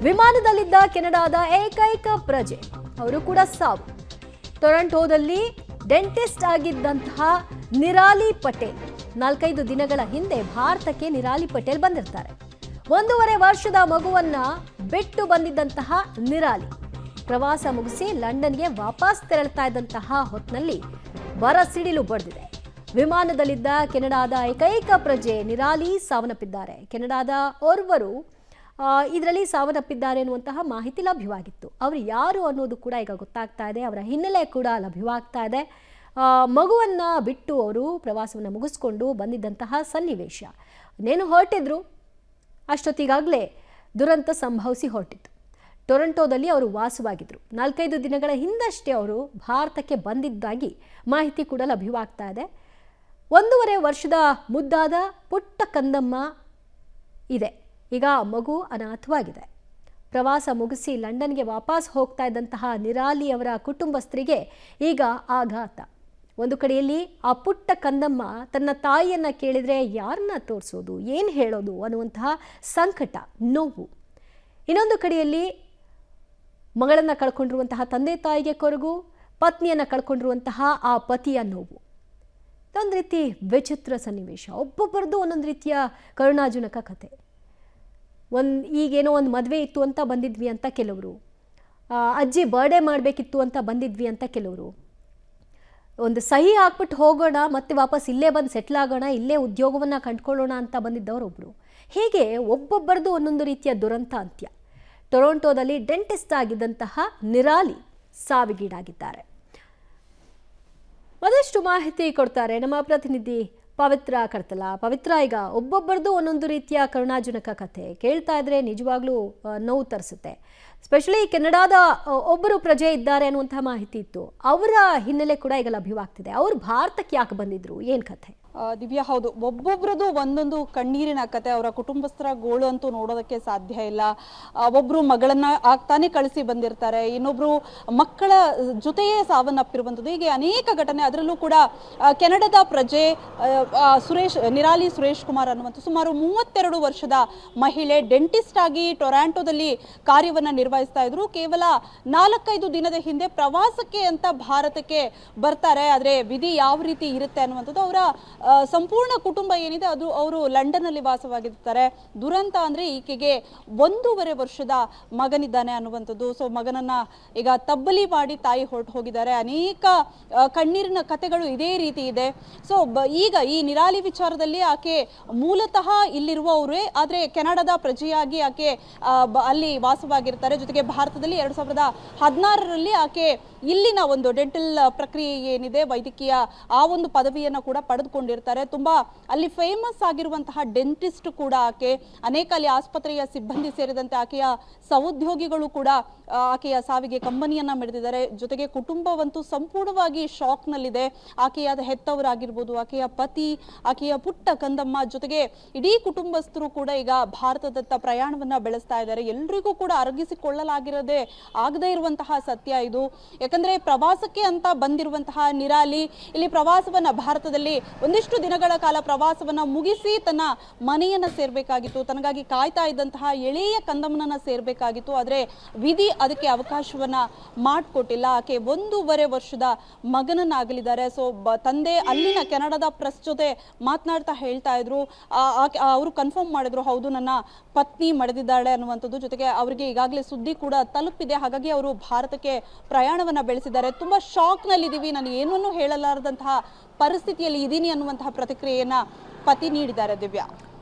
ವಿಮಾನದಲ್ಲಿದ್ದ ಕೆನಡಾದ ಏಕೈಕ ಪ್ರಜೆ ಅವರು ಕೂಡ ಸಾವು. ಟೊರಾಂಟೋದಲ್ಲಿ ಡೆಂಟಿಸ್ಟ್ ಆಗಿದ್ದಂತಹ ನಿರಾಲಿ ಪಟೇಲ್ 4-5 ದಿನಗಳ ಹಿಂದೆ ಭಾರತಕ್ಕೆ ನಿರಾಲಿ ಪಟೇಲ್ ಬಂದಿರ್ತಾರೆ. 1.5 ವರ್ಷದ ಮಗುವನ್ನ ಬಿಟ್ಟು ಬಂದಿದ್ದಂತಹ ನಿರಾಲಿ ಪ್ರವಾಸ ಮುಗಿಸಿ ಲಂಡನ್ಗೆ ವಾಪಸ್ ತೆರಳುತ್ತಾ ಇದ್ದಂತಹ ಹೊತ್ತಿನಲ್ಲಿ ಬರ ಸಿಡಿಲು ಬಡಿದಿದೆ. ವಿಮಾನದಲ್ಲಿದ್ದ ಕೆನಡಾದ ಏಕೈಕ ಪ್ರಜೆ ನಿರಾಲಿ ಸಾವನ್ನಪ್ಪಿದ್ದಾರೆ. ಕೆನಡಾದ ಓರ್ವರು ಇದರಲ್ಲಿ ಸಾವನ್ನಪ್ಪಿದ್ದಾರೆ ಎನ್ನುವಂತಹ ಮಾಹಿತಿ ಲಭ್ಯವಾಗಿತ್ತು. ಅವರು ಯಾರು ಅನ್ನೋದು ಕೂಡ ಈಗ ಗೊತ್ತಾಗ್ತಾ ಇದೆ. ಅವರ ಹಿನ್ನೆಲೆ ಕೂಡ ಲಭ್ಯವಾಗ್ತಾ ಇದೆ. ಮಗುವನ್ನ ಬಿಟ್ಟು ಅವರು ಪ್ರವಾಸವನ್ನು ಮುಗಿಸ್ಕೊಂಡು ಬಂದಿದ್ದಂತಹ ಸನ್ನಿವೇಶ. ಇನ್ನೇನು ಹೊರಟಿದ್ರು ಅಷ್ಟೊತ್ತಿಗಾಗಲೇ ದುರಂತ ಸಂಭವಿಸಿ ಹೊರಟಿತ್ತು. ಟೊರಾಂಟೋದಲ್ಲಿ ಅವರು ವಾಸವಾಗಿದ್ದರು. 4-5 ದಿನಗಳ ಹಿಂದಷ್ಟೇ ಅವರು ಭಾರತಕ್ಕೆ ಬಂದಿದ್ದಾಗಿ ಮಾಹಿತಿ ಕೂಡ ಲಭ್ಯವಾಗ್ತಾ ಇದೆ. 1.5 ವರ್ಷದ ಮುದ್ದಾದ ಪುಟ್ಟ ಕಂದಮ್ಮ ಇದೆ. ಈಗ ಮಗು ಅನಾಥವಾಗಿದೆ. ಪ್ರವಾಸ ಮುಗಿಸಿ ಲಂಡನ್ಗೆ ವಾಪಸ್ ಹೋಗ್ತಾ ಇದ್ದಂತಹ ನಿರಾಲಿ ಅವರ ಕುಟುಂಬಸ್ಥರಿಗೆ ಈಗ ಆಘಾತ. ಒಂದು ಕಡೆಯಲ್ಲಿ ಆ ಪುಟ್ಟ ಕಂದಮ್ಮ ತನ್ನ ತಾಯಿಯನ್ನ ಕೇಳಿದ್ರೆ ಯಾರನ್ನ ತೋರಿಸೋದು, ಏನು ಹೇಳೋದು ಅನ್ನುವಂತಹ ಸಂಕಟ, ನೋವು. ಇನ್ನೊಂದು ಕಡೆಯಲ್ಲಿ ಮಗಳನ್ನ ಕಳ್ಕೊಂಡಿರುವಂತಹ ತಂದೆ ತಾಯಿಗೆ ಕೊರಗು, ಪತ್ನಿಯನ್ನ ಕಳ್ಕೊಂಡಿರುವಂತಹ ಆ ಪತಿಯ ನೋವು. ಒಂದು ರೀತಿ ವಿಚಿತ್ರ ಸನ್ನಿವೇಶ. ಒಬ್ಬೊಬ್ಬರದ್ದು ಒಂದೊಂದು ರೀತಿಯ ಕರುಣಾಜನಕ ಕಥೆ. ಈಗೇನೋ ಒಂದು ಮದುವೆ ಇತ್ತು ಅಂತ ಬಂದಿದ್ವಿ ಅಂತ ಕೆಲವರು, ಅಜ್ಜಿ ಬರ್ಡೇ ಮಾಡಬೇಕಿತ್ತು ಅಂತ ಬಂದಿದ್ವಿ ಅಂತ ಕೆಲವರು, ಒಂದು ಸಹಿ ಹಾಕ್ಬಿಟ್ಟು ಹೋಗೋಣ ಮತ್ತೆ ವಾಪಸ್ ಇಲ್ಲೇ ಬಂದು ಸೆಟ್ಲ್ ಆಗೋಣ, ಇಲ್ಲೇ ಉದ್ಯೋಗವನ್ನು ಕಂಡುಕೊಳ್ಳೋಣ ಅಂತ ಬಂದಿದ್ದವರೊಬ್ಬರು. ಹೀಗೆ ಒಬ್ಬೊಬ್ಬರದು ಒಂದೊಂದು ರೀತಿಯ ದುರಂತ ಅಂತ್ಯ. ಟೊರಾಂಟೋದಲ್ಲಿ ಡೆಂಟಿಸ್ಟ್ ಆಗಿದ್ದಂತಹ ನಿರಾಲಿ ಸಾವಿಗೀಡಾಗಿದ್ದಾರೆ. ಮತ್ತಷ್ಟು ಮಾಹಿತಿ ಕೊಡ್ತಾರೆ ನಮ್ಮ ಪ್ರತಿನಿಧಿ ಪವಿತ್ರ ಕಡ್ತಲ. ಪವಿತ್ರ, ಈಗ ಒಬ್ಬೊಬ್ಬರದು ಒಂದೊಂದು ರೀತಿಯ ಕರುಣಾಜನಕ ಕಥೆ ಕೇಳ್ತಾ ಇದ್ರೆ ನಿಜವಾಗ್ಲೂ ನೋವು ತರಿಸುತ್ತೆ. ಸ್ಪೆಷಲಿ ಕೆನಡಾದ ಒಬ್ಬರು ಪ್ರಜೆ ಇದ್ದಾರೆ ಅನ್ನುವಂತಹ ಮಾಹಿತಿ ಇತ್ತು. ಅವರ ಹಿನ್ನೆಲೆ ಕೂಡ ಈಗ ಲಭ್ಯವಾಗ್ತಿದೆ. ಅವರು ಭಾರತಕ್ಕೆ ಯಾಕೆ ಬಂದಿದ್ರು, ಏನ್ ಕಥೆ? ದಿವ್ಯಾ, ಹೌದು, ಒಬ್ಬೊಬ್ರದ್ದು ಒಂದೊಂದು ಕಣ್ಣೀರಿನ ಕತೆ. ಅವರ ಕುಟುಂಬಸ್ಥರ ಗೋಳು ಅಂತೂ ನೋಡೋದಕ್ಕೆ ಸಾಧ್ಯ ಇಲ್ಲ. ಒಬ್ರು ಮಗಳನ್ನ ಆಗ್ತಾನೆ ಕಳಿಸಿ ಬಂದಿರ್ತಾರೆ, ಇನ್ನೊಬ್ರು ಮಕ್ಕಳ ಜೊತೆಯೇ ಸಾವನ್ನಪ್ಪಿರುವಂಥದ್ದು. ಹೀಗೆ ಅನೇಕ ಘಟನೆ. ಅದರಲ್ಲೂ ಕೂಡ ಕೆನಡಾದ ಪ್ರಜೆ ನಿರಾಲಿ ಸುರೇಶ್ ಕುಮಾರ್ ಅನ್ನುವಂಥ ಸುಮಾರು 32 ವರ್ಷದ ಮಹಿಳೆ ಡೆಂಟಿಸ್ಟ್ ಆಗಿ ಟೊರಾಂಟೋದಲ್ಲಿ ಕಾರ್ಯವನ್ನ ನಿರ್ವಹಿಸ್ತಾ ಇದ್ರು. ಕೇವಲ 4-5 ದಿನದ ಹಿಂದೆ ಪ್ರವಾಸಕ್ಕೆ ಅಂತ ಭಾರತಕ್ಕೆ ಬರ್ತಾರೆ. ಆದ್ರೆ ವಿಧಿ ಯಾವ ರೀತಿ ಇರುತ್ತೆ ಅನ್ನುವಂಥದ್ದು, ಅವರ ಸಂಪೂರ್ಣ ಕುಟುಂಬ ಏನಿದೆ ಅದು ಅವರು ಲಂಡನ್ ಅಲ್ಲಿ ವಾಸವಾಗಿರ್ತಾರೆ. ದುರಂತ ಅಂದ್ರೆ ಈಕೆಗೆ 1.5 ವರ್ಷದ ಮಗನಿದ್ದಾನೆ ಅನ್ನುವಂಥದ್ದು. ಸೊ ಮಗನನ್ನ ಈಗ ತಬ್ಬಲಿ ಮಾಡಿ ತಾಯಿ ಹೊರಟು ಹೋಗಿದ್ದಾರೆ. ಅನೇಕ ಕಣ್ಣೀರಿನ ಕಥೆಗಳು ಇದೇ ರೀತಿ ಇದೆ. ಸೊ ಈಗ ಈ ನಿರಾಲಿ ವಿಚಾರದಲ್ಲಿ ಆಕೆ ಮೂಲತಃ ಇಲ್ಲಿರುವವರೇ, ಆದ್ರೆ ಕೆನಡಾದ ಪ್ರಜೆಯಾಗಿ ಆಕೆ ಅಲ್ಲಿ ವಾಸವಾಗಿರ್ತಾರೆ. ಜೊತೆಗೆ ಭಾರತದಲ್ಲಿ 2016ರಲ್ಲಿ ಆಕೆ ಇಲ್ಲಿನ ಒಂದು ಡೆಂಟಲ್ ಪ್ರಕ್ರಿಯೆ ಏನಿದೆ, ವೈದ್ಯಕೀಯ ಆ ಒಂದು ಪದವಿಯನ್ನ ಕೂಡ ಪಡೆದುಕೊಂಡಿರ್ತಾರೆ. ತುಂಬಾ ಅಲ್ಲಿ ಫೇಮಸ್ ಆಗಿರುವಂತಹ ಡೆಂಟಿಸ್ಟ್ ಕೂಡ ಆಕೆ. ಅನೇಕ ಅಲ್ಲಿ ಆಸ್ಪತ್ರೆಯ ಸಿಬ್ಬಂದಿ ಸೇರಿದಂತೆ ಆಕೆಯ ಸಹೋದ್ಯೋಗಿಗಳು ಕೂಡ ಆಕೆಯ ಸಾವಿಗೆ ಕಂಬನಿಯನ್ನ ಮೆರೆದಿದ್ದಾರೆ. ಜೊತೆಗೆ ಕುಟುಂಬವಂತೂ ಸಂಪೂರ್ಣವಾಗಿ ಶಾಕ್ ನಲ್ಲಿದೆ. ಆಕೆಯಾದ ಹೆತ್ತವರಾಗಿರ್ಬೋದು, ಆಕೆಯ ಪತಿ, ಆಕೆಯ ಪುಟ್ಟ ಕಂದಮ್ಮ, ಜೊತೆಗೆ ಇಡೀ ಕುಟುಂಬಸ್ಥರು ಕೂಡ ಈಗ ಭಾರತದತ್ತ ಪ್ರಯಾಣವನ್ನ ಬೆಳೆಸ್ತಾ ಇದ್ದಾರೆ. ಎಲ್ರಿಗೂ ಕೂಡ ಅರಗಿಸಿಕೊಳ್ಳಲಾಗಿರದೆ ಆಗದೇ ಇರುವಂತಹ ಸತ್ಯ ಇದು. ಯಾಕಂದ್ರೆ ಪ್ರವಾಸಕ್ಕೆ ಅಂತ ಬಂದಿರುವಂತಹ ನಿರಾಲಿ ಇಲ್ಲಿ ಪ್ರವಾಸವನ್ನ ಭಾರತದಲ್ಲಿ ಒಂದಿಷ್ಟು ದಿನಗಳ ಕಾಲ ಪ್ರವಾಸವನ್ನ ಮುಗಿಸಿ ತನ್ನ ಮನೆಯನ್ನ ಸೇರ್ಬೇಕಾಗಿತ್ತು. ತನಗಾಗಿ ಕಾಯ್ತಾ ಇದ್ದಂತಹ ಎಳೆಯ ಕಂದಮ್ಮನನ್ನ ಸೇರ್ಬೇಕಾಗಿತ್ತು. ಆದ್ರೆ ವಿಧಿ ಅದಕ್ಕೆ ಅವಕಾಶವನ್ನ ಮಾಡಿಕೊಟ್ಟಿಲ್ಲ. ಆಕೆ 1.5 ವರ್ಷದ ಮಗನನ್ನಾಗಲಿದ್ದಾರೆ. ಸೊ ತಂದೆ ಅಲ್ಲಿನ ಕೆನಡಾದ ಪ್ರೆಸ್ ಜೊತೆ ಮಾತನಾಡ್ತಾ ಹೇಳ್ತಾ ಇದ್ರು, ಅವರು ಕನ್ಫರ್ಮ್ ಮಾಡಿದ್ರು, ಹೌದು ನನ್ನ ಪತ್ನಿ ಮಡಿದಿದ್ದಾಳೆ ಅನ್ನುವಂಥದ್ದು. ಜೊತೆಗೆ ಅವರಿಗೆ ಈಗಾಗಲೇ ಸುದ್ದಿ ಕೂಡ ತಲುಪಿದೆ. ಹಾಗಾಗಿ ಅವರು ಭಾರತಕ್ಕೆ ಪ್ರಯಾಣವನ್ನ ಬೆಳೆಸಿದ್ದಾರೆ. ತುಂಬಾ ಶಾಕ್ ನಲ್ಲಿದ್ದೀವಿ, ನಾನು ಏನನ್ನೂ ಹೇಳಲಾರದಂತಹ ಪರಿಸ್ಥಿತಿಯಲ್ಲಿ ಇದೀನಿ ಅನ್ನುವಂತಹ ಪ್ರತಿಕ್ರಿಯೆಯನ್ನ ಪತಿ ನೀಡಿದ್ದಾರೆ. ದಿವ್ಯಾ.